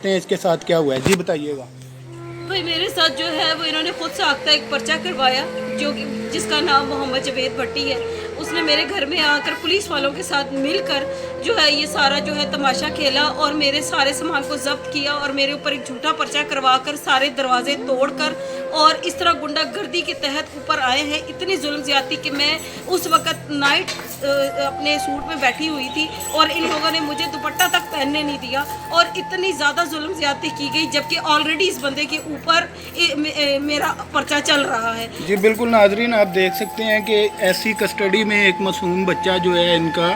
इसके साथ क्या हुआ है जी बताइएगा। भाई मेरे साथ जो है वो इन्होंने खुद साख्ता एक पर्चा करवाया जो कि जिसका नाम मोहम्मद जवेद भट्टी है। उसने मेरे घर में आकर पुलिस वालों के साथ मिलकर जो है ये सारा जो है तमाशा खेला और मेरे सारे सामान को जब्त किया और मेरे ऊपर एक झूठा पर्चा करवाकर सारे दरवाजे तोड़कर और इस तरह गुंडागर्दी के तहत ऊपर आए हैं। इतनी जुल्म ज्यादती कि मैं उस वक़्त नाइट अपने सूट में बैठी हुई थी और इन लोगों ने मुझे दुपट्टा तक पहनने नहीं दिया और इतनी ज़्यादा जुल्म ज्यादती की गई जबकि ऑलरेडी इस बंदे के ऊपर मेरा पर्चा चल रहा है। जी बिल्कुल नाजरीन, आप देख सकते हैं कि ऐसी कस्टडी में एक मासूम बच्चा जो है इनका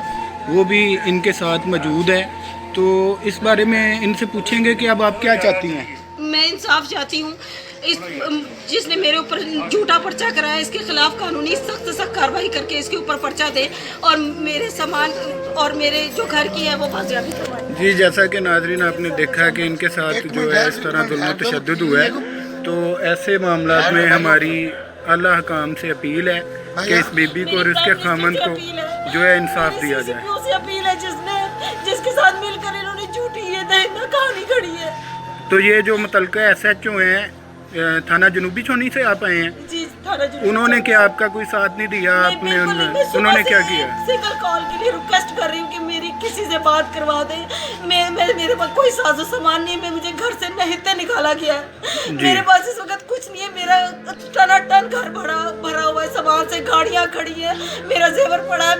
वो भी इनके साथ मौजूद है। तो इस बारे में इनसे पूछेंगे कि अब आप क्या चाहती हैं। मैं इंसाफ चाहती हूँ। इस जिसने मेरे ऊपर झूठा पर्चा कराया इसके खिलाफ कानूनी सख्त कार्रवाई करके इसके ऊपर पर्चा दे और मेरे सामान और मेरे जो घर की है वो बाजियाबी करवाए। जी जैसा कि नाजरीन आपने देखा कि इनके साथ जो है इस तरह जुल्म तशद्दुद हुआ है, तो ऐसे मामला में हमारी आला हकाम से अपील है कि इस बीबी को और इसके खामन को जो है इंसाफ दिया जाए। अपील है जिसके साथ मिलकर इन्होंने झूठी ये कहानी घड़ी है। तो ये जो मुतलका SHO हैं थाना जनूबी छोनी से आप आए हैं जी, थाना जनूबी उन्होंने क्या आपका कोई साथ नहीं दिया? आपने उन्होंने क्या किया? सिंगल कॉल के लिए रिक्वेस्ट कर रही हूँ कि मेरी किसी से बात करवा दें। मेरे पास कोई साजो सामान नहीं है, मुझे घर से नहिते निकाला गया है। मेरे पास इस वक्त कुछ नहीं है। मेरा टन घर भरा हुआ है सामान से, गाड़ियाँ खड़ी है, मेरा जेवर पड़ा है,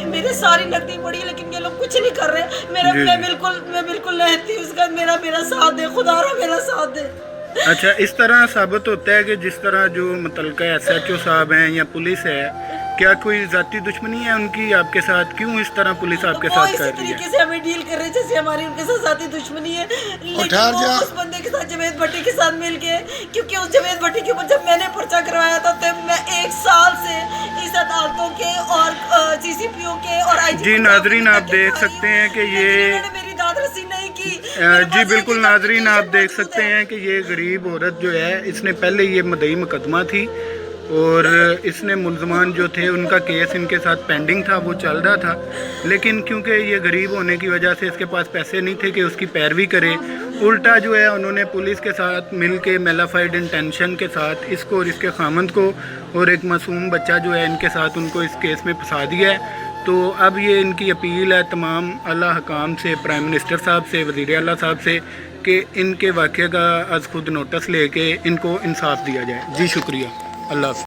मेरे सारी नकदी पड़ी है, लेकिन ये लोग कुछ नहीं कर रहे। मैं बिल्कुल नहती हूँ। उसका मेरा साथ दे, खुदा मेरा साथ दे। अच्छा, इस तरह साबित होता है कि जिस तरह जो मुतलका SHO साहब हैं या पुलिस है, क्या कोई जाती दुश्मनी है उनकी आपके साथ? क्यों इस तरह पुलिस आपके साथ कर रही है? तरीके से हमें डील कर रहे हैं जैसे हमारी उनके साथ जाती दुश्मनी है। लेकिन वो उस बंदे के साथ जवेद भट्टी के साथ मिल के, क्योंकि उस जवेद भट्टी के ऊपर जब मैंने पर्चा करवाया था तो मैं 1 साल से इस अदालतों के और CCPO के और IG जी नाजरीन आप देख सकते हैं कि ये नहीं की। जी बिल्कुल नाजरीन आप देख सकते हैं कि ये गरीब औरत जो है इसने पहले ये मदई मुकदमा थी और इसने मुलजमान जो थे उनका केस इनके साथ पेंडिंग था, वो चल रहा था। लेकिन क्योंकि ये गरीब होने की वजह से इसके पास पैसे नहीं थे कि उसकी पैरवी करे, उल्टा जो है उन्होंने पुलिस के साथ मिल के मेलाफाइड इंटेंशन के साथ इसको और इसके खामंद को और एक मासूम बच्चा जो है इनके साथ उनको इस केस में फंसा दिया है। तो अब ये इनकी अपील है तमाम आला हकाम से, प्राइम मिनिस्टर साहब से, वज़ीर आला साहब से कि इनके वाक़े का आज खुद नोटिस लेके इनको इंसाफ दिया जाए। जी शुक्रिया, अल्लाह हाफ़िज़।